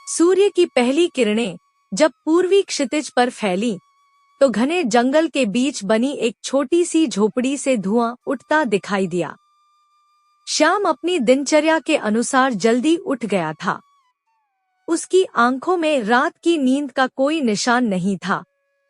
सूर्य की पहली किरणें जब पूर्वी क्षितिज पर फैली तो घने जंगल के बीच बनी एक छोटी सी झोपड़ी से धुआं उठता दिखाई दिया। श्याम अपनी दिनचर्या के अनुसार जल्दी उठ गया था। उसकी आंखों में रात की नींद का कोई निशान नहीं था।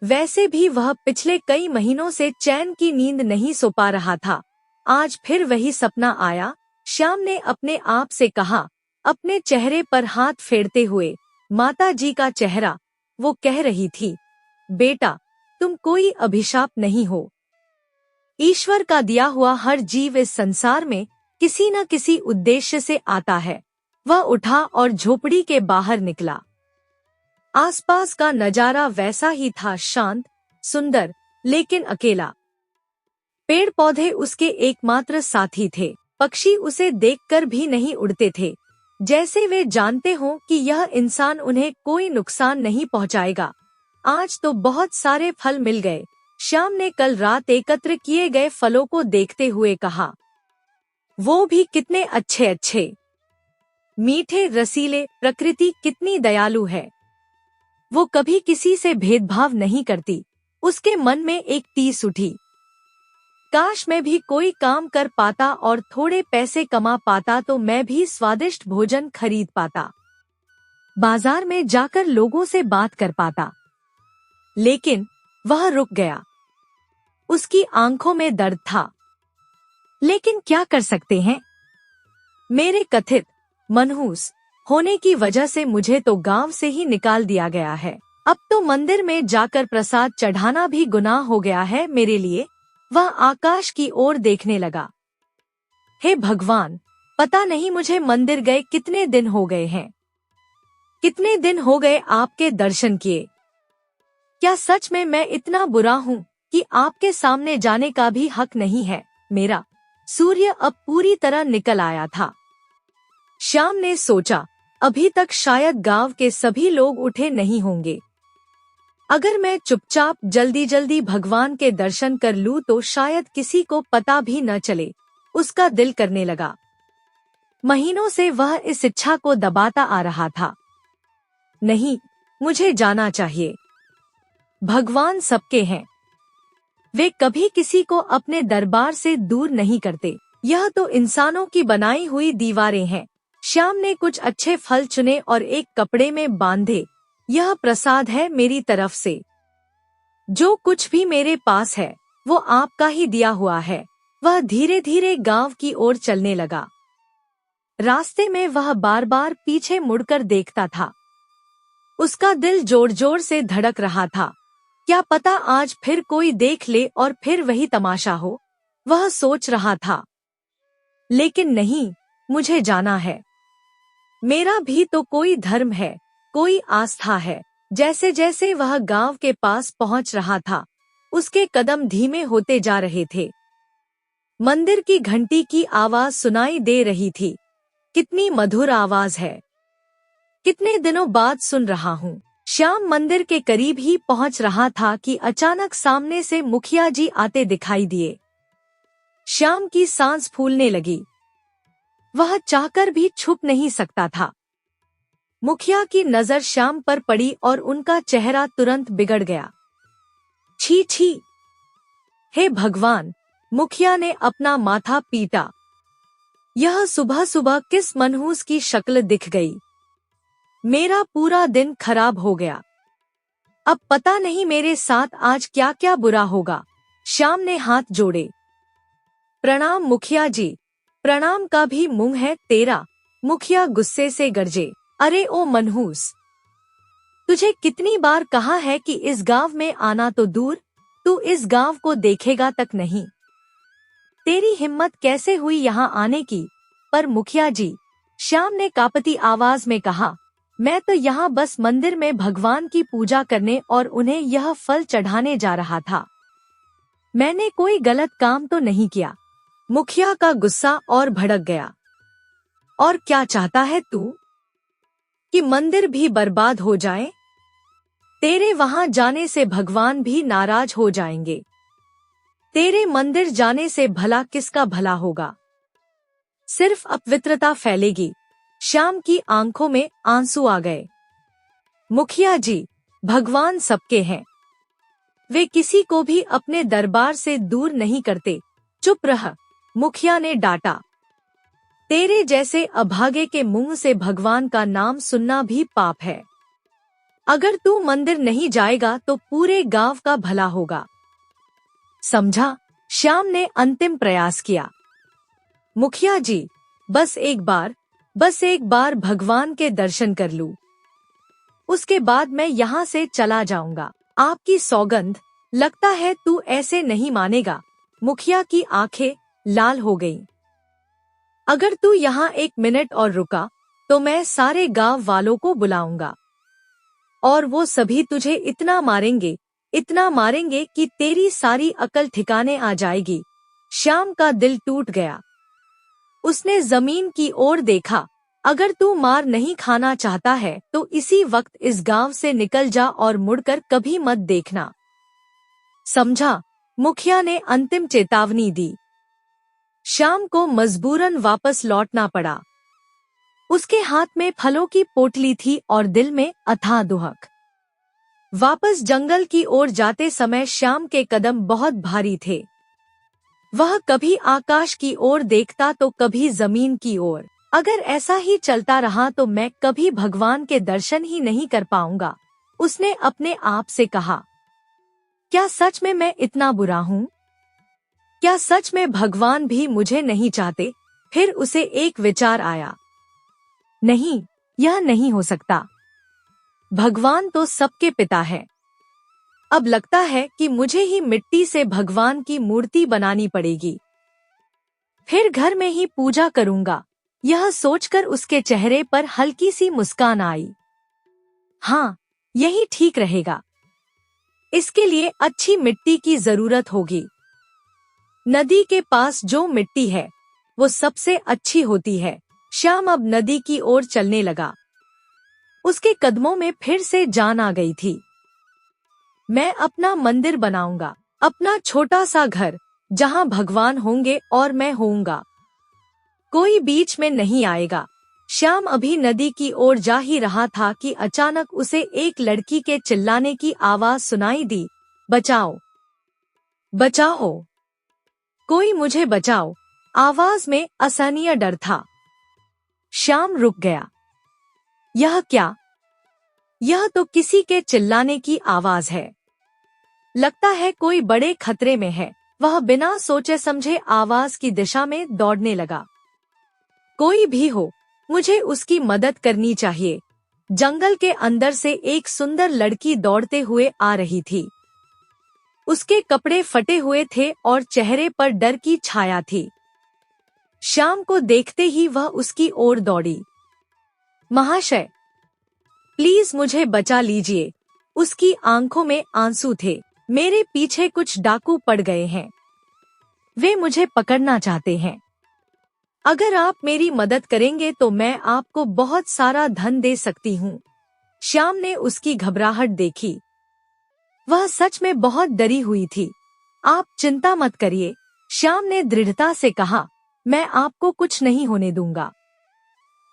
वैसे भी वह पिछले कई महीनों से चैन की नींद नहीं सो पा रहा था। आज फिर वही सपना आया। श्याम ने अपने आप से कहा, अपने चेहरे पर हाथ फेरते हुए। माता जी का चेहरा। वो कह रही थी, बेटा तुम कोई अभिशाप नहीं हो। ईश्वर का दिया हुआ हर जीव इस संसार में किसी न किसी उद्देश्य से आता है। वह उठा और झोपड़ी के बाहर निकला। आसपास का नजारा वैसा ही था, शांत, सुंदर, लेकिन अकेला। पेड़ पौधे उसके एकमात्र साथी थे। पक्षी उसे देखकर भी नहीं उड़ते थे, जैसे वे जानते हों कि यह इंसान उन्हें कोई नुकसान नहीं पहुंचाएगा। आज तो बहुत सारे फल मिल गए। श्याम ने कल रात एकत्र किए गए फलों को देखते हुए कहा, वो भी कितने अच्छे अच्छे, मीठे रसीले। प्रकृति कितनी दयालु है। वो कभी किसी से भेदभाव नहीं करती। उसके मन में एक टीस उठी। काश मैं भी कोई काम कर पाता और थोड़े पैसे कमा पाता तो मैं भी स्वादिष्ट भोजन खरीद पाता, बाजार में जाकर लोगों से बात कर पाता। लेकिन वह रुक गया। उसकी आंखों में दर्द था। लेकिन क्या कर सकते हैं? मेरे कथित मनहूस होने की वजह से मुझे तो गांव से ही निकाल दिया गया है। अब तो मंदिर में जाकर प्रसाद चढ़ाना भी गुनाह हो गया है मेरे लिए। वह आकाश की ओर देखने लगा। हे भगवान, पता नहीं मुझे मंदिर गए कितने दिन हो गए हैं। कितने दिन हो गए आपके दर्शन किए। क्या सच में मैं इतना बुरा हूँ कि आपके सामने जाने का भी हक नहीं है मेरा? सूर्य अब पूरी तरह निकल आया था। श्याम ने सोचा, अभी तक शायद गांव के सभी लोग उठे नहीं होंगे। अगर मैं चुपचाप जल्दी जल्दी भगवान के दर्शन कर लूं तो शायद किसी को पता भी न चले। उसका दिल करने लगा। महीनों से वह इस इच्छा को दबाता आ रहा था। नहीं, मुझे जाना चाहिए। भगवान सबके हैं। वे कभी किसी को अपने दरबार से दूर नहीं करते। यह तो इंसानों की बनाई हुई दीवारें हैं। श्याम ने कुछ अच्छे फल चुने और एक कपड़े में बांधे। यह प्रसाद है मेरी तरफ से। जो कुछ भी मेरे पास है वो आपका ही दिया हुआ है। वह धीरे धीरे गांव की ओर चलने लगा। रास्ते में वह बार बार पीछे मुड़कर देखता था। उसका दिल जोर जोर से धड़क रहा था। क्या पता आज फिर कोई देख ले और फिर वही तमाशा हो। वह सोच रहा था, लेकिन नहीं, मुझे जाना है। मेरा भी तो कोई धर्म है, कोई आस्था है। जैसे जैसे वह गांव के पास पहुंच रहा था, उसके कदम धीमे होते जा रहे थे। मंदिर की घंटी की आवाज सुनाई दे रही थी। कितनी मधुर आवाज है। कितने दिनों बाद सुन रहा हूँ। श्याम मंदिर के करीब ही पहुंच रहा था कि अचानक सामने से मुखिया जी आते दिखाई दिए। श्याम की सांस फूलने लगी। वह चाहकर भी छुप नहीं सकता था। मुखिया की नजर श्याम पर पड़ी और उनका चेहरा तुरंत बिगड़ गया। छी छी! हे भगवान! मुखिया ने अपना माथा पीटा। यह सुबह सुबह किस मनहूस की शक्ल दिख गई। मेरा पूरा दिन खराब हो गया। अब पता नहीं मेरे साथ आज क्या क्या बुरा होगा। श्याम ने हाथ जोड़े। प्रणाम मुखिया जी। प्रणाम का भी मुंह है तेरा। मुखिया गुस्से से गरजे। अरे ओ मनहूस, तुझे कितनी बार कहा है कि इस गांव में आना तो दूर, तू इस गांव को देखेगा तक नहीं। तेरी हिम्मत कैसे हुई यहाँ आने की? पर मुखिया जी, श्याम ने कांपती आवाज में कहा, मैं तो यहाँ बस मंदिर में भगवान की पूजा करने और उन्हें यह फल चढ़ाने जा रहा था। मैंने कोई गलत काम तो नहीं किया। मुखिया का गुस्सा और भड़क गया। और क्या चाहता है तू? कि मंदिर भी बर्बाद हो जाए? तेरे वहां जाने से भगवान भी नाराज हो जाएंगे। तेरे मंदिर जाने से भला किसका भला होगा? सिर्फ अपवित्रता फैलेगी। श्याम की आंखों में आंसू आ गए। मुखिया जी, भगवान सबके हैं। वे किसी को भी अपने दरबार से दूर नहीं करते। चुप रह, मुखिया ने डांटा। तेरे जैसे अभागे के मुंह से भगवान का नाम सुनना भी पाप है। अगर तू मंदिर नहीं जाएगा तो पूरे गांव का भला होगा। समझा? श्याम ने अंतिम प्रयास किया। मुखिया जी, बस एक बार भगवान के दर्शन कर लूं। उसके बाद मैं यहाँ से चला जाऊंगा। आपकी सौगंध, लगता है तू ऐसे नहीं मानेगा। मुखिया की आंखें लाल हो गईं। अगर तू यहाँ 1 मिनट और रुका तो मैं सारे गांव वालों को बुलाऊंगा और वो सभी तुझे इतना मारेंगे कि तेरी सारी अकल ठिकाने आ जाएगी। श्याम का दिल टूट गया। उसने जमीन की ओर देखा। अगर तू मार नहीं खाना चाहता है तो इसी वक्त इस गांव से निकल जा और मुड़कर कभी मत देखना। समझा? मुखिया ने अंतिम चेतावनी दी। श्याम को मजबूरन वापस लौटना पड़ा। उसके हाथ में फलों की पोटली थी और दिल में अथाह दुहक। वापस जंगल की ओर जाते समय श्याम के कदम बहुत भारी थे। वह कभी आकाश की ओर देखता तो कभी जमीन की ओर। अगर ऐसा ही चलता रहा तो मैं कभी भगवान के दर्शन ही नहीं कर पाऊंगा, उसने अपने आप से कहा। क्या सच में मैं इतना बुरा हूँ? क्या सच में भगवान भी मुझे नहीं चाहते? फिर उसे एक विचार आया। नहीं, यह नहीं हो सकता। भगवान तो सबके पिता है। अब लगता है कि मुझे ही मिट्टी से भगवान की मूर्ति बनानी पड़ेगी। फिर घर में ही पूजा करूंगा। यह सोचकर उसके चेहरे पर हल्की सी मुस्कान आई। हाँ, यही ठीक रहेगा। इसके लिए अच्छी मिट्टी की जरूरत होगी। नदी के पास जो मिट्टी है वो सबसे अच्छी होती है। श्याम अब नदी की ओर चलने लगा। उसके कदमों में फिर से जान आ गई थी। मैं अपना मंदिर बनाऊंगा, अपना छोटा सा घर, जहां भगवान होंगे और मैं होऊंगा। कोई बीच में नहीं आएगा। श्याम अभी नदी की ओर जा ही रहा था कि अचानक उसे एक लड़की के चिल्लाने की आवाज सुनाई दी। बचाओ, बचाओ, कोई मुझे बचाओ। आवाज में असहनीय डर था। श्याम रुक गया। यह क्या? यह तो किसी के चिल्लाने की आवाज है। लगता है कोई बड़े खतरे में है। वह बिना सोचे समझे आवाज की दिशा में दौड़ने लगा। कोई भी हो, मुझे उसकी मदद करनी चाहिए। जंगल के अंदर से एक सुंदर लड़की दौड़ते हुए आ रही थी। उसके कपड़े फटे हुए थे और चेहरे पर डर की छाया थी। श्याम को देखते ही वह उसकी ओर दौड़ी। महाशय, प्लीज मुझे बचा लीजिए। उसकी आंखों में आंसू थे। मेरे पीछे कुछ डाकू पड़ गए हैं। वे मुझे पकड़ना चाहते हैं। अगर आप मेरी मदद करेंगे तो मैं आपको बहुत सारा धन दे सकती हूँ। श्याम ने उसकी घबराहट देखी। वह सच में बहुत डरी हुई थी। आप चिंता मत करिए, श्याम ने दृढ़ता से कहा। मैं आपको कुछ नहीं होने दूंगा।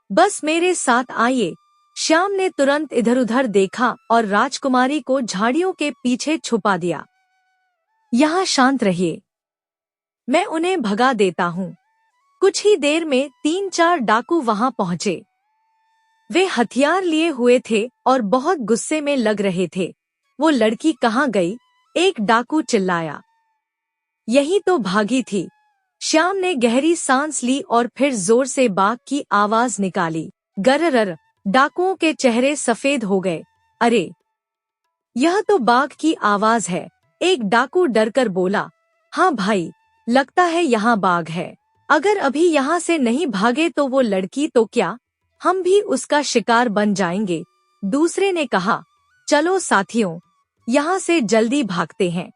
बस मेरे साथ आइए। श्याम ने तुरंत इधर उधर देखा और राजकुमारी को झाड़ियों के पीछे छुपा दिया। यहाँ शांत रहिए, मैं उन्हें भगा देता हूँ। कुछ ही देर में 3-4 डाकू वहां पहुंचे। वे हथियार लिए हुए थे और बहुत गुस्से में लग रहे थे। वो लड़की कहाँ गई? एक डाकू चिल्लाया। यही तो भागी थी। श्याम ने गहरी सांस ली और फिर जोर से बाघ की आवाज निकाली। गररर। डाकुओं के चेहरे सफेद हो गए। अरे, यह तो बाघ की आवाज है। एक डाकू डरकर बोला। हाँ भाई, लगता है यहाँ बाघ है। अगर अभी यहाँ से नहीं भागे तो वो लड़की तो क्या, हम भी उसका शिकार बन जाएंगे। दूसरे ने कहा। चलो साथियों, यहाँ से जल्दी भागते हैं।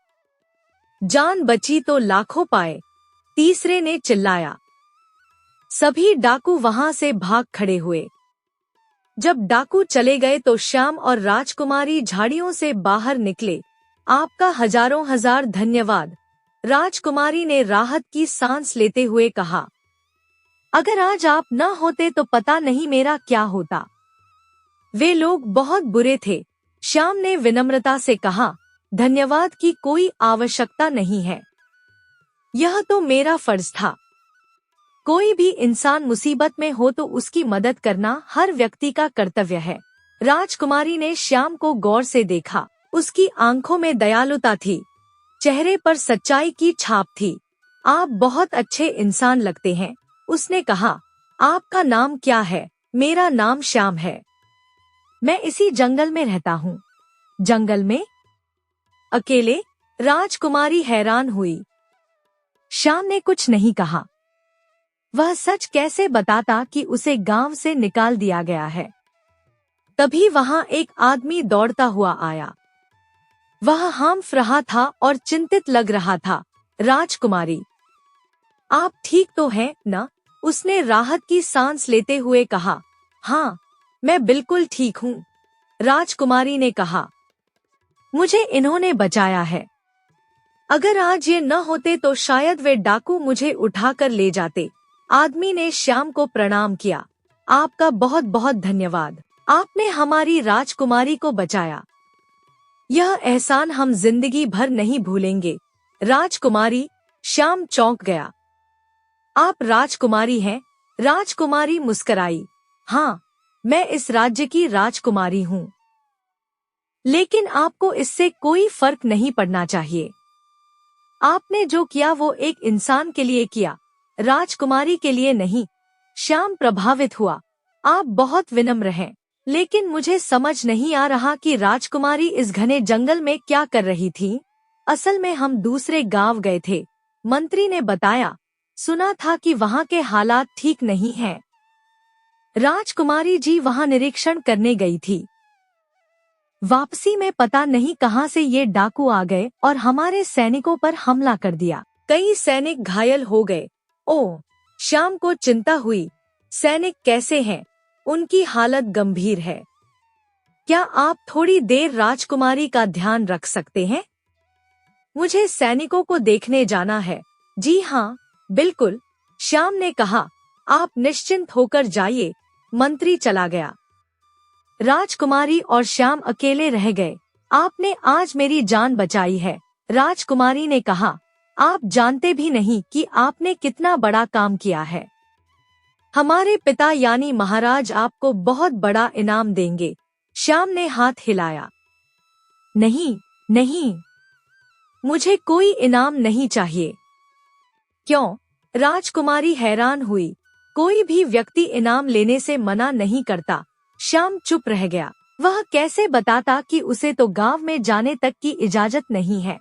जान बची तो लाखों पाए, तीसरे ने चिल्लाया। सभी डाकू वहां से भाग खड़े हुए। जब डाकू चले गए तो श्याम और राजकुमारी झाड़ियों से बाहर निकले। आपका हजारों हजार धन्यवाद, राजकुमारी ने राहत की सांस लेते हुए कहा। अगर आज आप न होते तो पता नहीं मेरा क्या होता। वे लोग बहुत बुरे थे। श्याम ने विनम्रता से कहा, धन्यवाद की कोई आवश्यकता नहीं है, यह तो मेरा फर्ज था। कोई भी इंसान मुसीबत में हो तो उसकी मदद करना हर व्यक्ति का कर्तव्य है। राजकुमारी ने श्याम को गौर से देखा। उसकी आंखों में दयालुता थी, चेहरे पर सच्चाई की छाप थी। आप बहुत अच्छे इंसान लगते हैं, उसने कहा। आपका नाम क्या है? मेरा नाम श्याम है। मैं इसी जंगल में रहता हूँ। जंगल में? अकेले? राजकुमारी हैरान हुई। श्याम ने कुछ नहीं कहा। वह सच कैसे बताता कि उसे गांव से निकाल दिया गया है। तभी वहां एक आदमी दौड़ता हुआ आया। वह हांफ रहा था और चिंतित लग रहा था। राजकुमारी, आप ठीक तो हैं न? उसने राहत की सांस लेते हुए कहा। हाँ, मैं बिल्कुल ठीक हूँ, राजकुमारी ने कहा। मुझे इन्होंने बचाया है। अगर आज ये न होते तो शायद वे डाकू मुझे उठाकर ले जाते। आदमी ने श्याम को प्रणाम किया। आपका बहुत बहुत धन्यवाद, आपने हमारी राजकुमारी को बचाया। यह एहसान हम जिंदगी भर नहीं भूलेंगे। राजकुमारी, श्याम चौंक गया। आप राजकुमारी हैं? राजकुमारी मुस्कराई। हाँ, मैं इस राज्य की राजकुमारी हूँ। लेकिन आपको इससे कोई फर्क नहीं पड़ना चाहिए। आपने जो किया वो एक इंसान के लिए किया, राजकुमारी के लिए नहीं। श्याम प्रभावित हुआ। आप बहुत विनम्र हैं, लेकिन मुझे समझ नहीं आ रहा कि राजकुमारी इस घने जंगल में क्या कर रही थी। असल में हम दूसरे गांव गए थे, मंत्री ने बताया। सुना था कि वहां के हालात ठीक नहीं हैं। राजकुमारी जी वहां निरीक्षण करने गई थी। वापसी में पता नहीं कहां से ये डाकू आ गए और हमारे सैनिकों पर हमला कर दिया। कई सैनिक घायल हो गए। ओह, श्याम को चिंता हुई। सैनिक कैसे हैं? उनकी हालत गंभीर है। क्या आप थोड़ी देर राजकुमारी का ध्यान रख सकते हैं? मुझे सैनिकों को देखने जाना है। जी हाँ, बिल्कुल, श्याम ने कहा। आप निश्चिंत होकर जाइए। मंत्री चला गया। राजकुमारी और श्याम अकेले रह गए। आपने आज मेरी जान बचाई है, राजकुमारी ने कहा। आप जानते भी नहीं कि आपने कितना बड़ा काम किया है। हमारे पिता यानी महाराज आपको बहुत बड़ा इनाम देंगे। श्याम ने हाथ हिलाया। नहीं, नहीं, मुझे कोई इनाम नहीं चाहिए। क्यों? राजकुमारी हैरान हुई। कोई भी व्यक्ति इनाम लेने से मना नहीं करता। श्याम चुप रह गया। वह कैसे बताता कि उसे तो गांव में जाने तक की इजाजत नहीं है।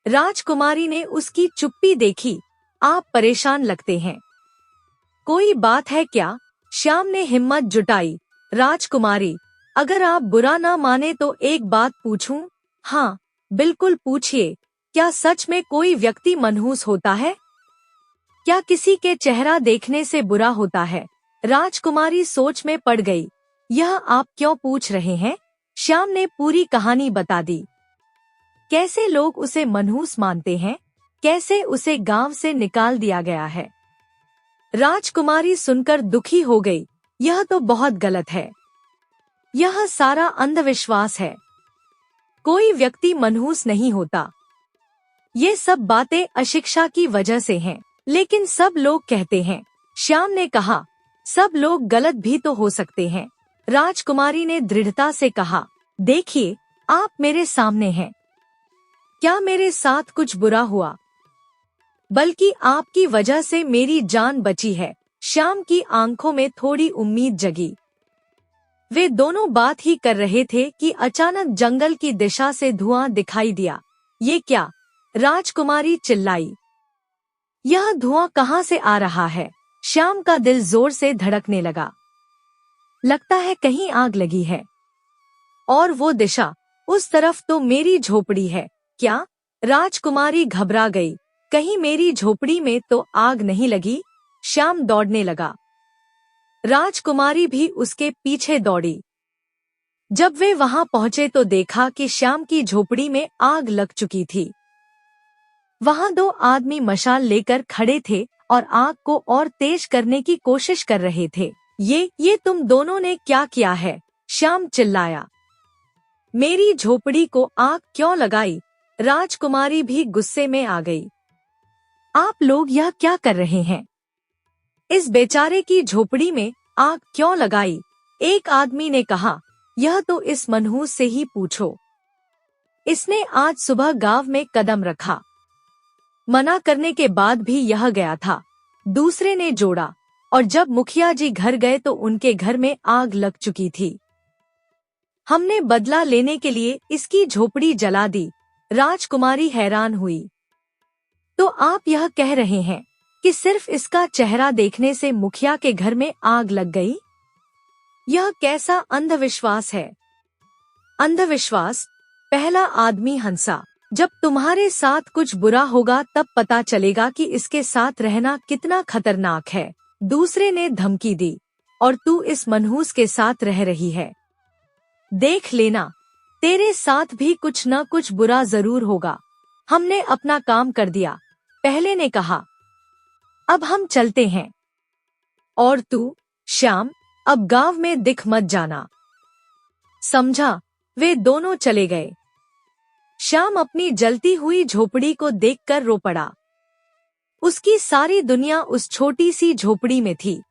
राजकुमारी ने उसकी चुप्पी देखी। आप परेशान लगते हैं। कोई बात है क्या? श्याम ने हिम्मत जुटाई। राजकुमारी, अगर आप बुरा ना माने तो एक बात पूछूं? हाँ, बिल्कुल पूछिए। क्या सच में कोई व्यक्ति मनहूस होता है? क्या किसी के चेहरा देखने से बुरा होता है? राजकुमारी सोच में पड़ गई। यह आप क्यों पूछ रहे हैं? श्याम ने पूरी कहानी बता दी। कैसे लोग उसे मनहूस मानते हैं, कैसे उसे गांव से निकाल दिया गया है। राजकुमारी सुनकर दुखी हो गई। यह तो बहुत गलत है। यह सारा अंधविश्वास है। कोई व्यक्ति मनहूस नहीं होता। ये सब बातें अशिक्षा की वजह से हैं, लेकिन सब लोग कहते हैं। श्याम ने कहा, सब लोग गलत भी तो हो सकते हैं। राजकुमारी ने दृढ़ता से कहा, देखिए, आप मेरे सामने हैं। क्या मेरे साथ कुछ बुरा हुआ? बल्कि आपकी वजह से मेरी जान बची है। श्याम की आंखों में थोड़ी उम्मीद जगी। वे दोनों बात ही कर रहे थे कि अचानक जंगल की दिशा से धुआं दिखाई दिया। ये क्या? राजकुमारी चिल्लाई। यह धुआं कहाँ से आ रहा है? श्याम का दिल जोर से धड़कने लगा। लगता है कहीं आग लगी है। और वो दिशा, उस तरफ तो मेरी झोपड़ी है। क्या? राजकुमारी घबरा गई। कहीं मेरी झोपड़ी में तो आग नहीं लगी? श्याम दौड़ने लगा। राजकुमारी भी उसके पीछे दौड़ी। जब वे वहां पहुंचे तो देखा कि श्याम की झोपड़ी में आग लग चुकी थी। वहां दो आदमी मशाल लेकर खड़े थे और आग को और तेज करने की कोशिश कर रहे थे। ये तुम दोनों ने क्या किया है? श्याम चिल्लाया। मेरी झोपड़ी को आग क्यों लगाई? राजकुमारी भी गुस्से में आ गई। आप लोग यह क्या कर रहे हैं? इस बेचारे की झोपड़ी में आग क्यों लगाई? एक आदमी ने कहा, यह तो इस मनहूस से ही पूछो। इसने आज सुबह गांव में कदम रखा। मना करने के बाद भी यह गया था। दूसरे ने जोड़ा, और जब मुखिया जी घर गए तो उनके घर में आग लग चुकी थी। हमने बदला लेने के लिए इसकी झोपड़ी जला दी। राजकुमारी हैरान हुई। तो आप यह कह रहे हैं कि सिर्फ इसका चेहरा देखने से मुखिया के घर में आग लग गई? यह कैसा अंधविश्वास है? अंधविश्वास? पहला आदमी हंसा। जब तुम्हारे साथ कुछ बुरा होगा तब पता चलेगा कि इसके साथ रहना कितना खतरनाक है। दूसरे ने धमकी दी, और तू इस मनहूस के साथ रह रही है। देख लेना, तेरे साथ भी कुछ न कुछ बुरा जरूर होगा। हमने अपना काम कर दिया, पहले ने कहा। अब हम चलते हैं। और तू, श्याम, अब गांव में दिख मत जाना, समझा? वे दोनों चले गए। श्याम अपनी जलती हुई झोपड़ी को देखकर रो पड़ा। उसकी सारी दुनिया उस छोटी सी झोपड़ी में थी।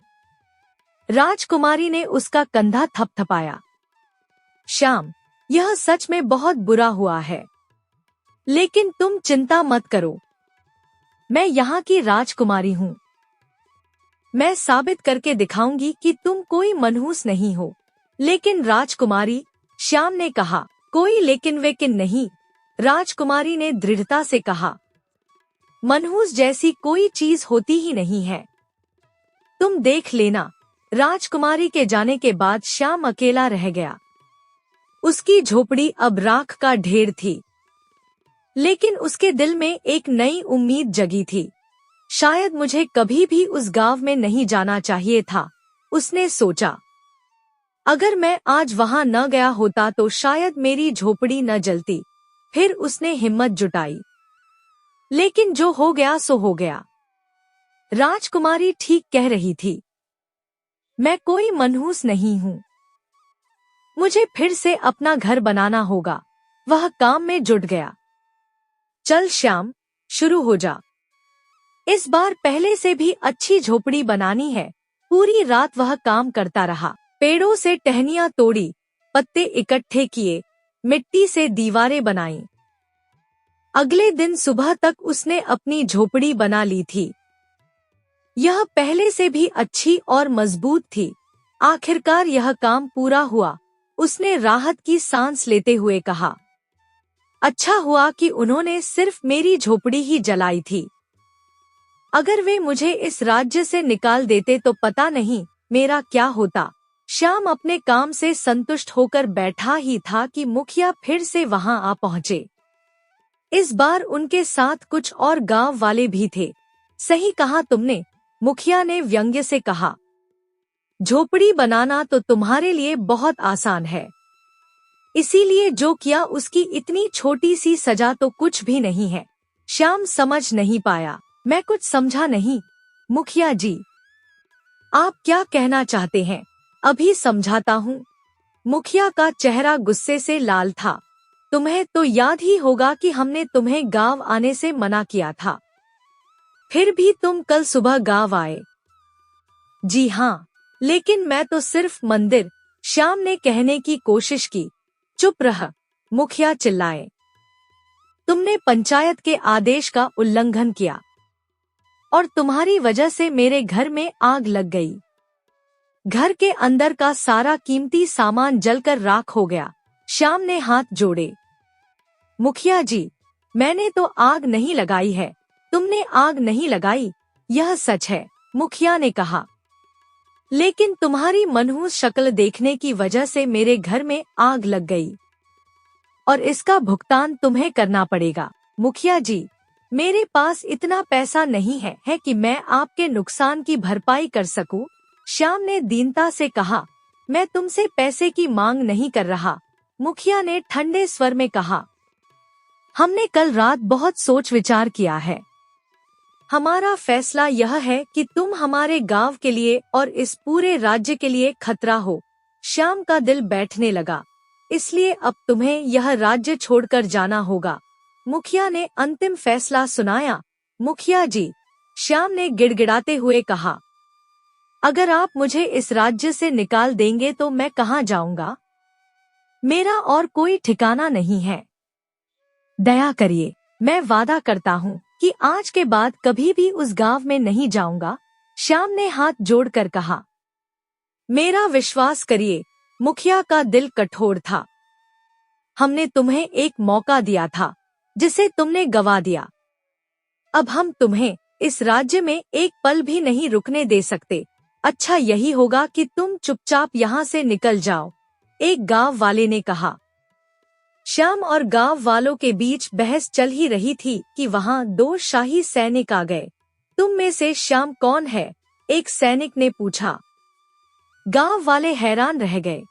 राजकुमारी ने उसका कंधा थपथपाया। श्याम, यह सच में बहुत बुरा हुआ है, लेकिन तुम चिंता मत करो। मैं यहाँ की राजकुमारी हूँ। मैं साबित करके दिखाऊंगी कि तुम कोई मनहूस नहीं हो। लेकिन राजकुमारी, श्याम ने कहा। कोई लेकिन वेकिन नहीं, राजकुमारी ने दृढ़ता से कहा। मनहूस जैसी कोई चीज होती ही नहीं है। तुम देख लेना। राजकुमारी के जाने के बाद श्याम अकेला रह गया। उसकी झोपड़ी अब राख का ढेर थी, लेकिन उसके दिल में एक नई उम्मीद जगी थी। शायद मुझे कभी भी उस गांव में नहीं जाना चाहिए था, उसने सोचा। अगर मैं आज वहां न गया होता तो शायद मेरी झोपड़ी न जलती। फिर उसने हिम्मत जुटाई। लेकिन जो हो गया सो हो गया। राजकुमारी ठीक कह रही थी। मैं कोई मनहूस नहीं हूँ। मुझे फिर से अपना घर बनाना होगा। वह काम में जुट गया। चल श्याम, शुरू हो जा। इस बार पहले से भी अच्छी झोपड़ी बनानी है। पूरी रात वह काम करता रहा। पेड़ों से टहनियां तोड़ी, पत्ते इकट्ठे किए, मिट्टी से दीवारें बनाईं। अगले दिन सुबह तक उसने अपनी झोपड़ी बना ली थी। यह पहले से भी अच्छी और मजबूत थी। आखिरकार यह काम पूरा हुआ। उसने राहत की सांस लेते हुए कहा, अच्छा हुआ कि उन्होंने सिर्फ मेरी झोपड़ी ही जलाई थी। अगर वे मुझे इस राज्य से निकाल देते तो पता नहीं मेरा क्या होता। श्याम अपने काम से संतुष्ट होकर बैठा ही था कि मुखिया फिर से वहां आ पहुंचे। इस बार उनके साथ कुछ और गांव वाले भी थे। सही कहा तुमने, मुखिया ने व्यंग्य से कहा। झोपड़ी बनाना तो तुम्हारे लिए बहुत आसान है, इसीलिए जो किया उसकी इतनी छोटी सी सजा तो कुछ भी नहीं है। श्याम समझ नहीं पाया। मैं कुछ समझा नहीं। मुखिया जी, आप क्या कहना चाहते हैं? अभी समझाता हूँ। मुखिया का चेहरा गुस्से से लाल था। तुम्हें तो याद ही होगा कि हमने तुम्हें गांव आने से मना किया था, फिर भी तुम कल सुबह गांव आए। जी हाँ, लेकिन मैं तो सिर्फ मंदिर, श्याम ने कहने की कोशिश की। चुप रह, मुखिया चिल्लाए। तुमने पंचायत के आदेश का उल्लंघन किया और तुम्हारी वजह से मेरे घर में आग लग गई। घर के अंदर का सारा कीमती सामान जलकर राख हो गया। श्याम ने हाथ जोड़े। मुखिया जी, मैंने तो आग नहीं लगाई है। तुमने आग नहीं लगाई, यह सच है, मुखिया ने कहा। लेकिन तुम्हारी मनहूस शक्ल देखने की वजह से मेरे घर में आग लग गई और इसका भुगतान तुम्हें करना पड़ेगा। मुखिया जी, मेरे पास इतना पैसा नहीं है कि मैं आपके नुकसान की भरपाई कर सकूं। श्याम ने दीनता से कहा। मैं तुमसे पैसे की मांग नहीं कर रहा, मुखिया ने ठंडे स्वर में कहा। हमने कल रात बहुत सोच विचार किया है। हमारा फैसला यह है कि तुम हमारे गांव के लिए और इस पूरे राज्य के लिए खतरा हो। श्याम का दिल बैठने लगा। इसलिए अब तुम्हें यह राज्य छोड़कर जाना होगा। मुखिया ने अंतिम फैसला सुनाया। मुखिया जी, श्याम ने गिड़गिड़ाते हुए कहा, अगर आप मुझे इस राज्य से निकाल देंगे तो मैं कहाँ जाऊंगा? मेरा और कोई ठिकाना नहीं है। दया करिए, मैं वादा करता हूँ कि आज के बाद कभी भी उस गांव में नहीं जाऊंगा। श्याम ने हाथ जोड़कर कहा। मेरा विश्वास करिए, मुखिया का दिल कठोर था। हमने तुम्हें एक मौका दिया था जिसे तुमने गवा दिया। अब हम तुम्हें इस राज्य में एक पल भी नहीं रुकने दे सकते। अच्छा यही होगा कि तुम चुपचाप यहाँ से निकल जाओ, एक गांव वाले ने कहा। श्याम और गांव वालों के बीच बहस चल ही रही थी कि वहां दो शाही सैनिक आ गए। तुम में से श्याम कौन है? एक सैनिक ने पूछा। गांव वाले हैरान रह गए।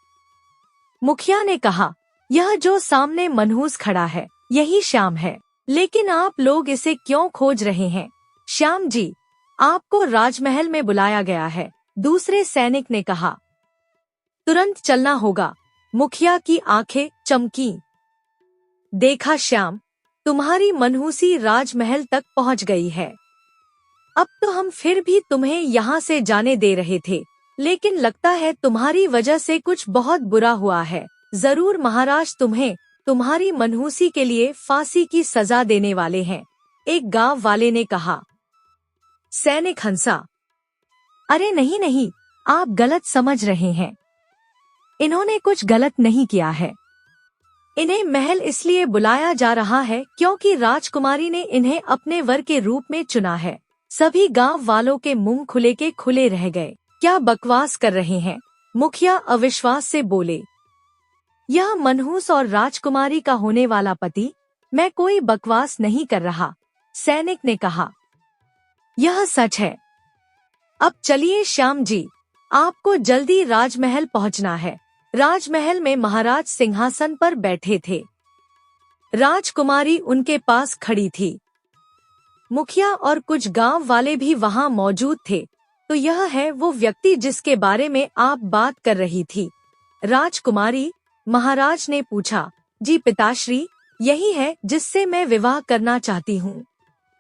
मुखिया ने कहा, यह जो सामने मनहूस खड़ा है यही श्याम है। लेकिन आप लोग इसे क्यों खोज रहे हैं? श्याम जी, आपको राजमहल में बुलाया गया है, दूसरे सैनिक ने कहा। तुरंत चलना होगा। मुखिया की आंखें चमकी। देखा श्याम, तुम्हारी मनहूसी राजमहल तक पहुंच गई है। अब तो हम फिर भी तुम्हें यहाँ से जाने दे रहे थे, लेकिन लगता है तुम्हारी वजह से कुछ बहुत बुरा हुआ है। जरूर महाराज तुम्हें तुम्हारी मनहूसी के लिए फांसी की सजा देने वाले हैं, एक गांव वाले ने कहा। सैनिक हंसा। अरे नहीं नहीं, आप गलत समझ रहे हैं। इन्होंने कुछ गलत नहीं किया है। इन्हें महल इसलिए बुलाया जा रहा है क्योंकि राजकुमारी ने इन्हें अपने वर के रूप में चुना है। सभी गांव वालों के मुंह खुले के खुले रह गए। क्या बकवास कर रहे हैं? मुखिया अविश्वास से बोले। यह मनहूस और राजकुमारी का होने वाला पति? मैं कोई बकवास नहीं कर रहा, सैनिक ने कहा। यह सच है। अब चलिए श्याम जी, आपको जल्दी राजमहल पहुंचना है। राजमहल में महाराज सिंहासन पर बैठे थे। राजकुमारी उनके पास खड़ी थी। मुखिया और कुछ गांव वाले भी वहां मौजूद थे। तो यह है वो व्यक्ति जिसके बारे में आप बात कर रही थी? राजकुमारी, महाराज ने पूछा। जी पिताश्री, यही है जिससे मैं विवाह करना चाहती हूँ,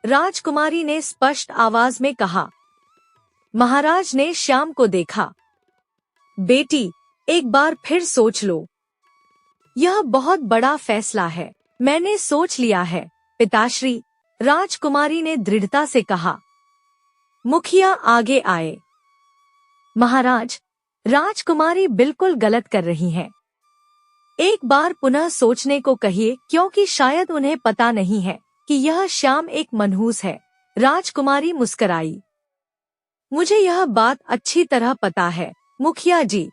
राजकुमारी ने स्पष्ट आवाज में कहा। महाराज ने श्याम को देखा। बेटी, एक बार फिर सोच लो। यह बहुत बड़ा फैसला है। मैंने सोच लिया है पिताश्री, राजकुमारी ने दृढ़ता से कहा। मुखिया आगे आए। महाराज, राजकुमारी बिल्कुल गलत कर रही हैं। एक बार पुनः सोचने को कहिए, क्योंकि शायद उन्हें पता नहीं है कि यह श्याम एक मनहूस है। राजकुमारी मुस्कुराई। मुझे यह बात अच्छी तरह पता है मुखिया जी,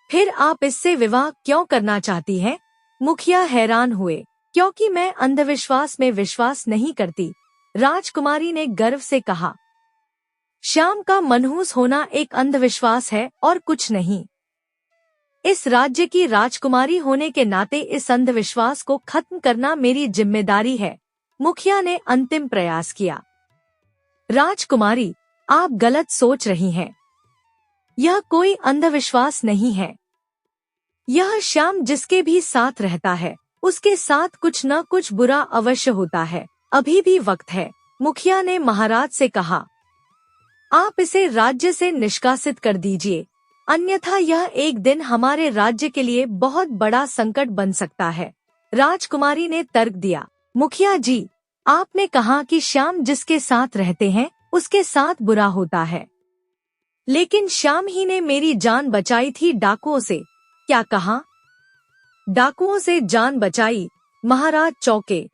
फिर आप इससे विवाह क्यों करना चाहती हैं? मुखिया हैरान हुए, क्योंकि मैं अंधविश्वास में विश्वास नहीं करती, राजकुमारी ने गर्व से कहा। श्याम का मनहूस होना एक अंधविश्वास है और कुछ नहीं। इस राज्य की राजकुमारी होने के नाते इस अंधविश्वास को खत्म करना मेरी जिम्मेदारी है। मुखिया ने अंतिम प्रयास किया। राजकुमारी, आप गलत सोच रही हैं। यह कोई अंधविश्वास नहीं है। यह श्याम जिसके भी साथ रहता है, उसके साथ कुछ न कुछ बुरा अवश्य होता है। अभी भी वक्त है, मुखिया ने महाराज से कहा। आप इसे राज्य से निष्कासित कर दीजिए, अन्यथा यह एक दिन हमारे राज्य के लिए बहुत बड़ा संकट बन सकता है। राजकुमारी ने तर्क दिया। मुखिया जी, आपने कहा कि श्याम जिसके साथ रहते हैं उसके साथ बुरा होता है, लेकिन श्याम ही ने मेरी जान बचाई थी डाकुओं से। क्या कहा? डाकुओं से जान बचाई? महाराज चौंके।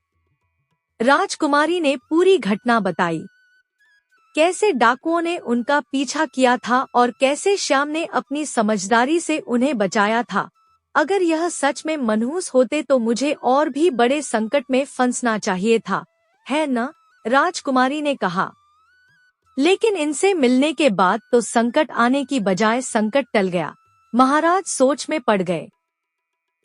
राजकुमारी ने पूरी घटना बताई। कैसे डाकुओं ने उनका पीछा किया था और कैसे श्याम ने अपनी समझदारी से उन्हें बचाया था। अगर यह सच में मनहूस होते तो मुझे और भी बड़े संकट में फंसना चाहिए था, है न? राजकुमारी ने कहा। लेकिन इनसे मिलने के बाद तो संकट आने की बजाय संकट टल गया। महाराज सोच में पड़ गए।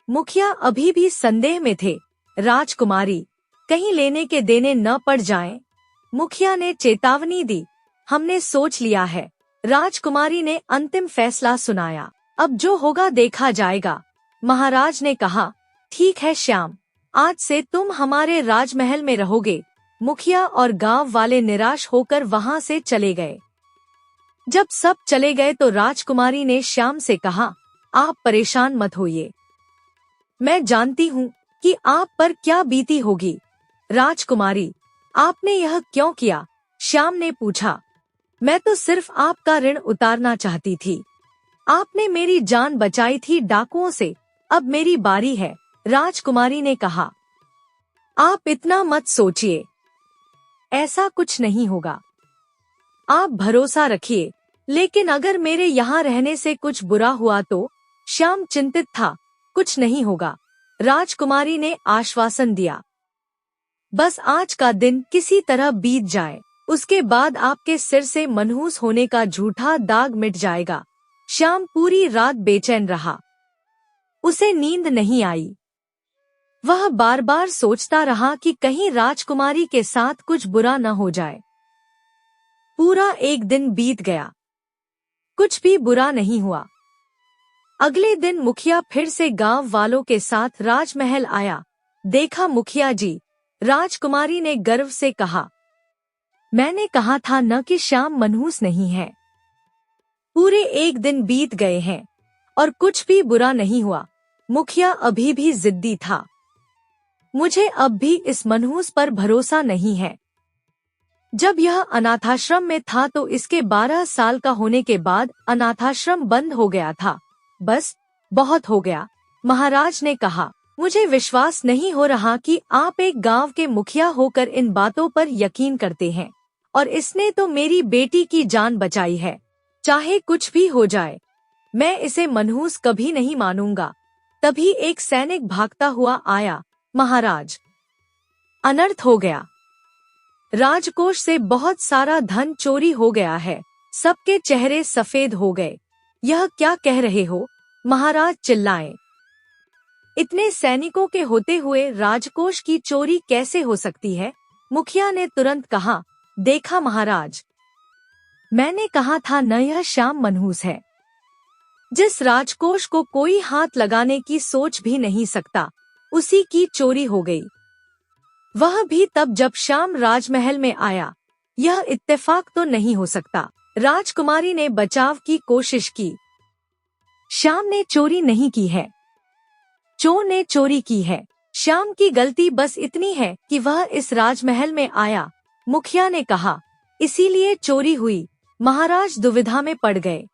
मुखिया अभी भी संदेह में थे। राजकुमारी, कहीं लेने के देने न पड़ जाएं। मुखिया ने चेतावनी दी। हमने सोच लिया है। राजकुमारी ने अंतिम फैसला सुनाया। अब जो होगा देखा जाएगा। महाराज ने कहा, ठीक है श्याम, आज से तुम हमारे राजमहल में रहोगे। मुखिया और गांव वाले निराश होकर वहां से चले गए। जब सब चले गए तो राजकुमारी ने श्याम से कहा, आप परेशान मत होइए, मैं जानती हूँ कि आप पर क्या बीती होगी। राजकुमारी, आपने यह क्यों किया? श्याम ने पूछा। मैं तो सिर्फ आपका ऋण उतारना चाहती थी। आपने मेरी जान बचाई थी डाकुओं से, अब मेरी बारी है। राजकुमारी ने कहा, आप इतना मत सोचिए, ऐसा कुछ नहीं होगा। आप भरोसा रखिए, लेकिन अगर मेरे यहाँ रहने से कुछ बुरा हुआ तो? श्याम चिंतित था। कुछ नहीं होगा, राजकुमारी ने आश्वासन दिया। बस आज का दिन किसी तरह बीत जाए, उसके बाद आपके सिर से मनहूस होने का झूठा दाग मिट जाएगा। श्याम पूरी रात बेचैन रहा। उसे नींद नहीं आई। वह बार बार सोचता रहा कि कहीं राजकुमारी के साथ कुछ बुरा न हो जाए। पूरा एक दिन बीत गया, कुछ भी बुरा नहीं हुआ। अगले दिन मुखिया फिर से गांव वालों के साथ राजमहल आया। देखा मुखिया जी, राजकुमारी ने गर्व से कहा, मैंने कहा था न कि श्याम मनहूस नहीं है। पूरे एक दिन बीत गए हैं और कुछ भी बुरा नहीं हुआ। मुखिया अभी भी जिद्दी था। मुझे अब भी इस मनहूस पर भरोसा नहीं है। जब यह अनाथाश्रम में था तो इसके 12 साल का होने के बाद अनाथाश्रम बंद हो गया था। बस बहुत हो गया। महाराज ने कहा, मुझे विश्वास नहीं हो रहा कि आप एक गांव के मुखिया होकर इन बातों पर यकीन करते हैं। और इसने तो मेरी बेटी की जान बचाई है। चाहे कुछ भी हो जाए, मैं इसे मनहूस कभी नहीं मानूंगा। तभी एक सैनिक भागता हुआ आया। महाराज, अनर्थ हो गया। राजकोष से बहुत सारा धन चोरी हो गया है। सबके चेहरे सफेद हो गए। यह क्या कह रहे हो? महाराज चिल्लाए। इतने सैनिकों के होते हुए राजकोष की चोरी कैसे हो सकती है? मुखिया ने तुरंत कहा, देखा महाराज, मैंने कहा था न, यह श्याम मनहूस है। जिस राजकोष को कोई हाथ लगाने की सोच भी नहीं सकता, उसी की चोरी हो गई। वह भी तब जब श्याम राजमहल में आया। यह इत्तेफाक तो नहीं हो सकता। राजकुमारी ने बचाव की कोशिश की। श्याम ने चोरी नहीं की है, चोर ने चोरी की है। श्याम की गलती बस इतनी है कि वह इस राजमहल में आया। मुखिया ने कहा, इसीलिए चोरी हुई। महाराज दुविधा में पड़ गए।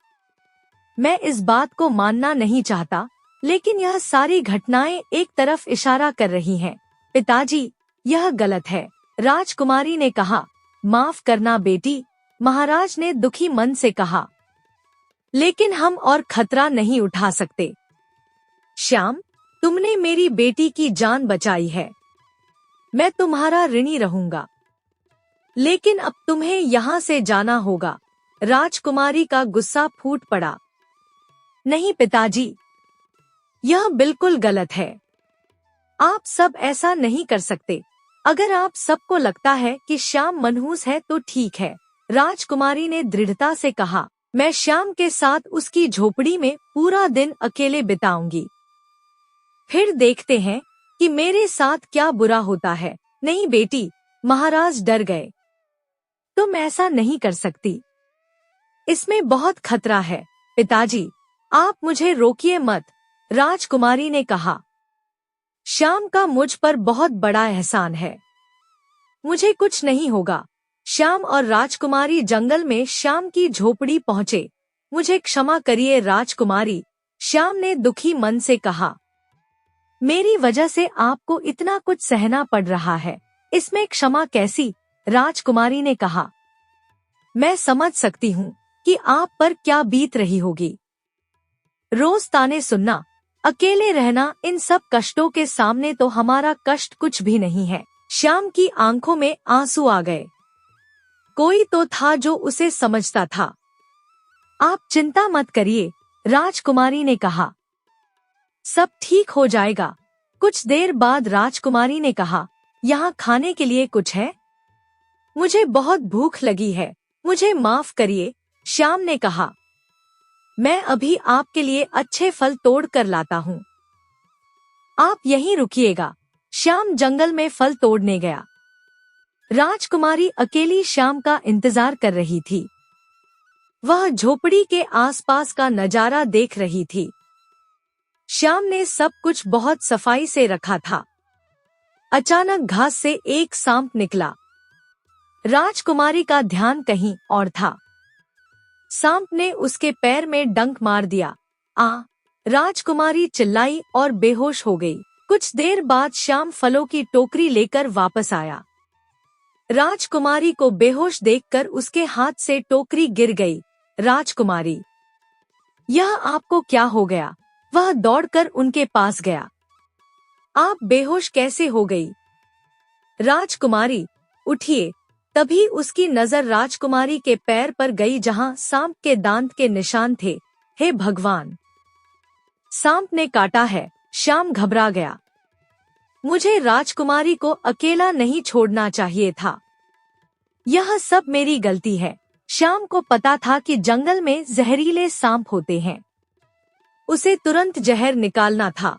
मैं इस बात को मानना नहीं चाहता, लेकिन यह सारी घटनाएं एक तरफ इशारा कर रही हैं। पिताजी, यह गलत है। राजकुमारी ने कहा, माफ करना बेटी, महाराज ने दुखी मन से कहा, लेकिन हम और खतरा नहीं उठा सकते। श्याम, तुमने मेरी बेटी की जान बचाई है। मैं तुम्हारा ऋणी रहूंगा, लेकिन अब तुम्हें यहाँ से जाना होगा। राजकुमारी का गुस्सा फूट पड़ा। नहीं पिताजी, यह बिल्कुल गलत है। आप सब ऐसा नहीं कर सकते। अगर आप सबको लगता है कि श्याम मनहूस है तो ठीक है। राजकुमारी ने दृढ़ता से कहा, मैं श्याम के साथ उसकी झोपड़ी में पूरा दिन अकेले बिताऊंगी। फिर देखते हैं कि मेरे साथ क्या बुरा होता है। नहीं बेटी, महाराज डर गए। तुम ऐसा नहीं कर सकती, इसमें बहुत खतरा है। पिताजी, आप मुझे रोकिए मत। राजकुमारी ने कहा, श्याम का मुझ पर बहुत बड़ा एहसान है। मुझे कुछ नहीं होगा। श्याम और राजकुमारी जंगल में श्याम की झोपड़ी पहुँचे। मुझे क्षमा करिए राजकुमारी, श्याम ने दुखी मन से कहा। मेरी वजह से आपको इतना कुछ सहना पड़ रहा है, इसमें क्षमा कैसी? राजकुमारी ने कहा, मैं समझ सकती हूँ कि आप पर क्या बीत रही होगी। रोज ताने सुनना, अकेले रहना, इन सब कष्टों के सामने तो हमारा कष्ट कुछ भी नहीं है। श्याम की आंखों में आंसू आ गए। कोई तो था जो उसे समझता था। आप चिंता मत करिए, राजकुमारी ने कहा, सब ठीक हो जाएगा। कुछ देर बाद राजकुमारी ने कहा, यहाँ खाने के लिए कुछ है? मुझे बहुत भूख लगी है, मुझे माफ करिए, श्याम ने कहा। मैं अभी आपके लिए अच्छे फल तोड़ कर लाता हूँ। आप यहीं रुकिएगा। श्याम जंगल में फल तोड़ने गया। राजकुमारी अकेली श्याम का इंतजार कर रही थी। वह झोपड़ी के आसपास का नजारा देख रही थी। श्याम ने सब कुछ बहुत सफाई से रखा था। अचानक घास से एक सांप निकला। राजकुमारी का ध्यान कहीं और था। सांप ने उसके पैर में डंक मार दिया। राजकुमारी चिल्लाई और बेहोश हो गई। कुछ देर बाद श्याम फलों की टोकरी लेकर वापस आया। राजकुमारी को बेहोश देखकर उसके हाथ से टोकरी गिर गई। राजकुमारी, यह आपको क्या हो गया? वह दौड़कर उनके पास गया। आप बेहोश कैसे हो गई? राजकुमारी, उठिए। तभी उसकी नजर राजकुमारी के पैर पर गई जहां सांप के दांत के निशान थे। हे भगवान, सांप ने काटा है। श्याम घबरा गया। मुझे राजकुमारी को अकेला नहीं छोड़ना चाहिए था। यह सब मेरी गलती है। श्याम को पता था कि जंगल में जहरीले सांप होते हैं। उसे तुरंत जहर निकालना था।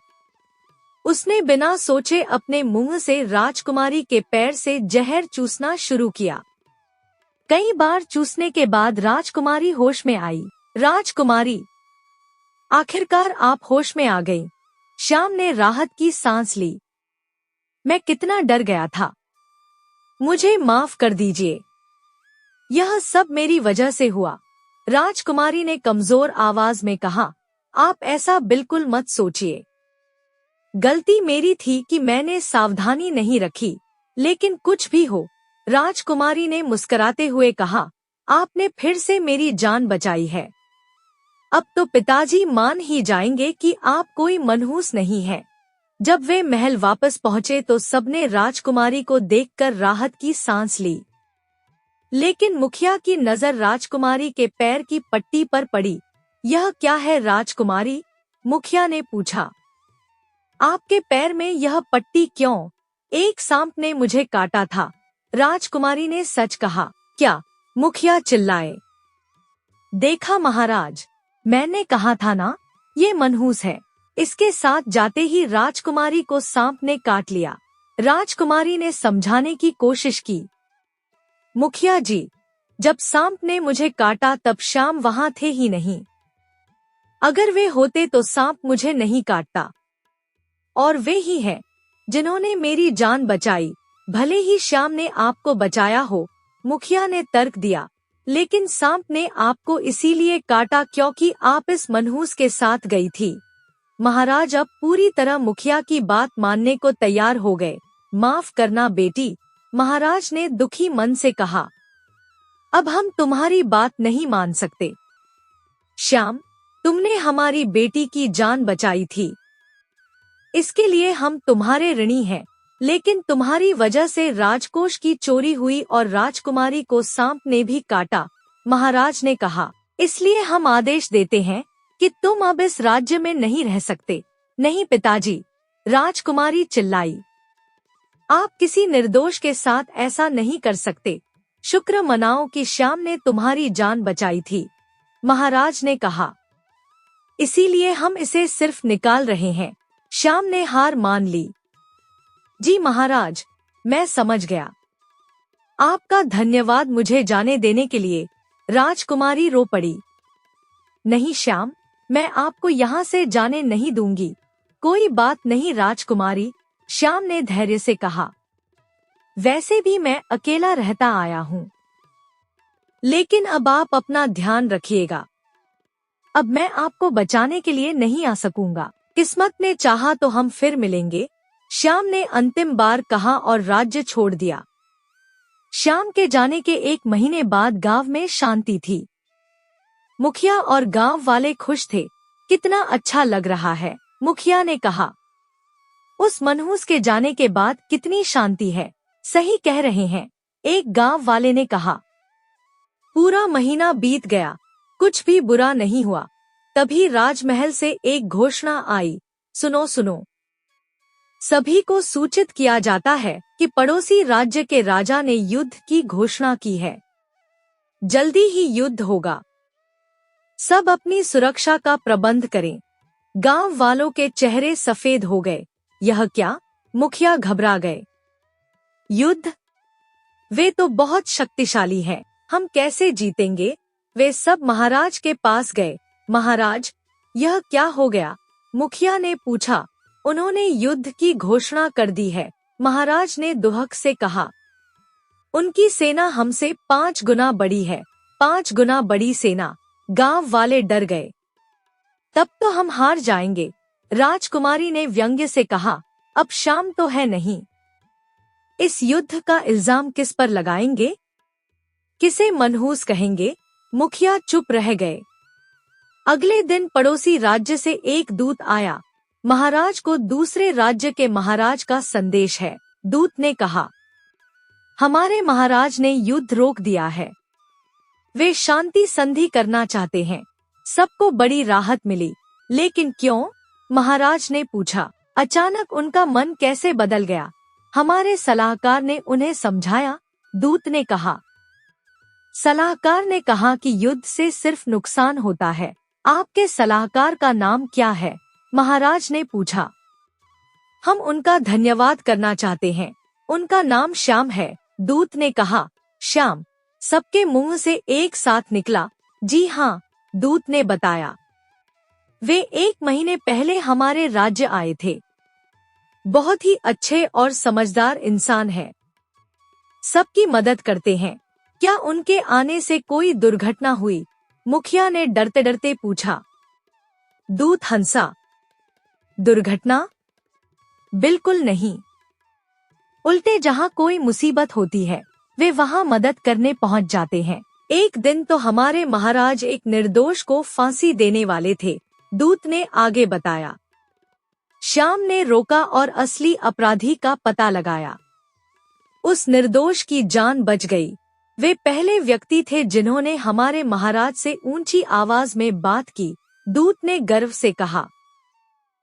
उसने बिना सोचे अपने मुंह से राजकुमारी के पैर से जहर चूसना शुरू किया। कई बार चूसने के बाद राजकुमारी होश में आई। राजकुमारी, आखिरकार आप होश में आ गई। श्याम ने राहत की सांस ली। मैं कितना डर गया था। मुझे माफ कर दीजिए। यह सब मेरी वजह से हुआ। राजकुमारी ने कमजोर आवाज में कहा, आप ऐसा बिल्कुल मत सोचिए। गलती मेरी थी कि मैंने सावधानी नहीं रखी। लेकिन कुछ भी हो, राजकुमारी ने मुस्कुराते हुए कहा, आपने फिर से मेरी जान बचाई है। अब तो पिताजी मान ही जाएंगे कि आप कोई मनहूस नहीं है। जब वे महल वापस पहुंचे तो सबने राजकुमारी को देखकर राहत की सांस ली। लेकिन मुखिया की नजर राजकुमारी के पैर की पट्टी पर पड़ी। यह क्या है राजकुमारी? मुखिया ने पूछा। आपके पैर में यह पट्टी क्यों? एक सांप ने मुझे काटा था। राजकुमारी ने सच कहा। क्या? मुखिया चिल्लाए। देखा महाराज, मैंने कहा था ना, ये मनहूस है। इसके साथ जाते ही राजकुमारी को सांप ने काट लिया। राजकुमारी ने समझाने की कोशिश की। मुखिया जी, जब सांप ने मुझे काटा तब श्याम वहां थे ही नहीं। अगर वे होते तो सांप मुझे नहीं काटता। और वे ही हैं जिन्होंने मेरी जान बचाई। भले ही श्याम ने आपको बचाया हो, मुखिया ने तर्क दिया, लेकिन सांप ने आपको इसीलिए काटा क्योंकि आप इस मनहूस के साथ गई थी। महाराज अब पूरी तरह मुखिया की बात मानने को तैयार हो गए। माफ करना बेटी, महाराज ने दुखी मन से कहा। अब हम तुम्हारी बात नहीं मान सकते। श्याम, तुमने हमारी बेटी की जान बचाई थी, इसके लिए हम तुम्हारे ऋणी हैं। लेकिन तुम्हारी वजह से राजकोष की चोरी हुई और राजकुमारी को सांप ने भी काटा, महाराज ने कहा। इसलिए हम आदेश देते हैं कि तुम अब इस राज्य में नहीं रह सकते। नहीं पिताजी, राजकुमारी चिल्लाई। आप किसी निर्दोष के साथ ऐसा नहीं कर सकते। शुक्र मनाओ कि श्याम ने तुम्हारी जान बचाई थी, महाराज ने कहा। इसीलिए हम इसे सिर्फ निकाल रहे हैं। श्याम ने हार मान ली। जी महाराज, मैं समझ गया। आपका धन्यवाद मुझे जाने देने के लिए। राजकुमारी रो पड़ी। नहीं श्याम, मैं आपको यहाँ से जाने नहीं दूंगी। कोई बात नहीं राजकुमारी, श्याम ने धैर्य से कहा। वैसे भी मैं अकेला रहता आया हूँ, लेकिन अब आप अपना ध्यान रखिएगा। अब मैं आपको बचाने के लिए नहीं आ सकूंगा। किस्मत ने चाहा तो हम फिर मिलेंगे, श्याम ने अंतिम बार कहा और राज्य छोड़ दिया। श्याम के जाने के 1 महीने बाद गांव में शांति थी। मुखिया और गांव वाले खुश थे। कितना अच्छा लग रहा है, मुखिया ने कहा। उस मनहूस के जाने के बाद कितनी शांति है। सही कह रहे हैं, एक गांव वाले ने कहा। पूरा महीना बीत गया, कुछ भी बुरा नहीं हुआ। तभी राजमहल से एक घोषणा आई। सुनो सुनो, सभी को सूचित किया जाता है कि पड़ोसी राज्य के राजा ने युद्ध की घोषणा की है। जल्दी ही युद्ध होगा। सब अपनी सुरक्षा का प्रबंध करें। गांव वालों के चेहरे सफेद हो गए। यह क्या? मुखिया घबरा गए। युद्ध? वे तो बहुत शक्तिशाली हैं, हम कैसे जीतेंगे? वे सब महाराज के पास गए। महाराज, यह क्या हो गया? मुखिया ने पूछा। उन्होंने युद्ध की घोषणा कर दी है, महाराज ने दुहक से कहा। उनकी सेना हमसे 5 गुना बड़ी है। 5 गुना बड़ी सेना। गांव वाले डर गए। तब तो हम हार जाएंगे, राजकुमारी ने व्यंग्य से कहा। अब शाम तो है नहीं। इस युद्ध का इल्जाम किस पर लगाएंगे? किसे मनहूस कहेंगे? मुखिया चुप रह गए। अगले दिन पड़ोसी राज्य से एक दूत आया। महाराज को दूसरे राज्य के महाराज का संदेश है। दूत ने कहा, हमारे महाराज ने युद्ध रोक दिया है। वे शांति संधि करना चाहते हैं। सबको बड़ी राहत मिली। लेकिन क्यों? महाराज ने पूछा। अचानक उनका मन कैसे बदल गया? हमारे सलाहकार ने उन्हें समझाया, दूत ने कहा। सलाहकार ने कहा कि युद्ध से सिर्फ नुकसान होता है। आपके सलाहकार का नाम क्या है? महाराज ने पूछा। हम उनका धन्यवाद करना चाहते हैं। उनका नाम श्याम है, दूत ने कहा। श्याम? सबके मुंह से एक साथ निकला। जी हाँ, दूत ने बताया। वे 1 महीने पहले हमारे राज्य आए थे। बहुत ही अच्छे और समझदार इंसान हैं। सबकी मदद करते हैं। क्या उनके आने से कोई दुर्घटना हुई? मुखिया ने डरते डरते पूछा। दूत हंसा। दुर्घटना? बिल्कुल नहीं। उल्टे जहाँ कोई मुसीबत होती है, वे वहाँ मदद करने पहुँच जाते हैं। एक दिन तो हमारे महाराज एक निर्दोष को फांसी देने वाले थे, दूत ने आगे बताया। श्याम ने रोका और असली अपराधी का पता लगाया। उस निर्दोष की जान बच गई। वे पहले व्यक्ति थे जिन्होंने हमारे महाराज से ऊंची आवाज में बात की, दूत ने गर्व से कहा।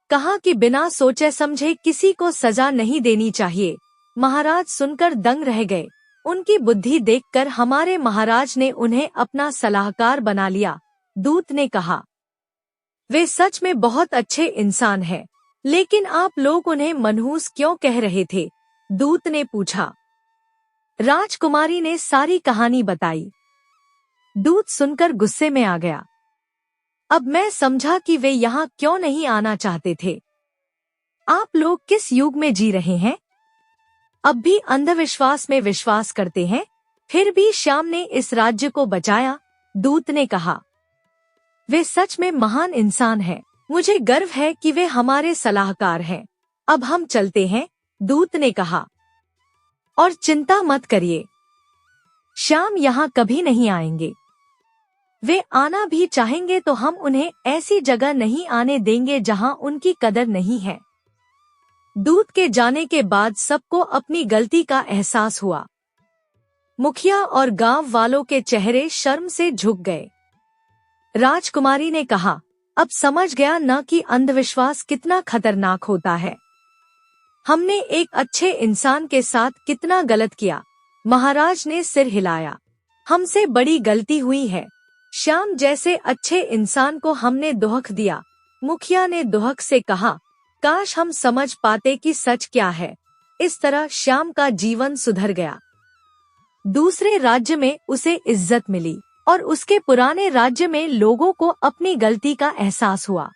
कि बिना सोचे समझे किसी को सजा नहीं देनी चाहिए। महाराज सुनकर दंग रह गए। उनकी बुद्धि देखकर हमारे महाराज ने उन्हें अपना सलाहकार बना लिया, दूत ने कहा। वे सच में बहुत अच्छे इंसान हैं, लेकिन आप लोग उन्हें मनहूस क्यों कह रहे थे? दूत ने पूछा। राजकुमारी ने सारी कहानी बताई। दूत सुनकर गुस्से में आ गया। अब मैं समझा कि वे यहाँ क्यों नहीं आना चाहते थे। आप लोग किस युग में जी रहे हैं? अब भी अंधविश्वास में विश्वास करते हैं? फिर भी श्याम ने इस राज्य को बचाया, दूत ने कहा। वे सच में महान इंसान हैं। मुझे गर्व है कि वे हमारे सलाहकार हैं। अब हम चलते हैं, दूत ने कहा। और चिंता मत करिए, श्याम यहाँ कभी नहीं आएंगे। वे आना भी चाहेंगे तो हम उन्हें ऐसी जगह नहीं आने देंगे जहाँ उनकी कदर नहीं है। दूत के जाने के बाद सबको अपनी गलती का एहसास हुआ। मुखिया और गांव वालों के चेहरे शर्म से झुक गए। राजकुमारी ने कहा, अब समझ गया न कि अंधविश्वास कितना खतरनाक होता है। हमने एक अच्छे इंसान के साथ कितना गलत किया। महाराज ने सिर हिलाया। हमसे बड़ी गलती हुई है। श्याम जैसे अच्छे इंसान को हमने दुहक दिया। मुखिया ने दुहक से कहा, काश हम समझ पाते कि सच क्या है। इस तरह श्याम का जीवन सुधर गया। दूसरे राज्य में उसे इज्जत मिली और उसके पुराने राज्य में लोगों को अपनी गलती का एहसास हुआ।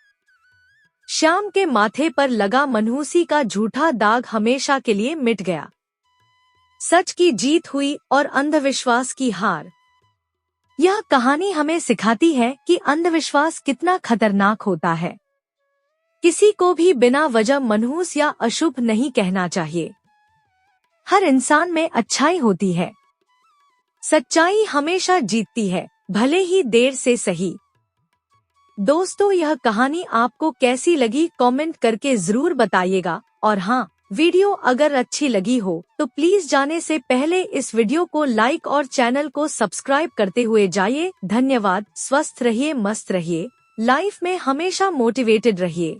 श्याम के माथे पर लगा मनहूसी का झूठा दाग हमेशा के लिए मिट गया। सच की जीत हुई और अंधविश्वास की हार। यह कहानी हमें सिखाती है कि अंधविश्वास कितना खतरनाक होता है। किसी को भी बिना वजह मनहूस या अशुभ नहीं कहना चाहिए। हर इंसान में अच्छाई होती है। सच्चाई हमेशा जीतती है, भले ही देर से सही। दोस्तों, यह कहानी आपको कैसी लगी कमेंट करके जरूर बताइएगा। और हाँ, वीडियो अगर अच्छी लगी हो तो प्लीज जाने से पहले इस वीडियो को लाइक और चैनल को सब्सक्राइब करते हुए जाइए। धन्यवाद। स्वस्थ रहिए, मस्त रहिए, लाइफ में हमेशा मोटिवेटेड रहिए।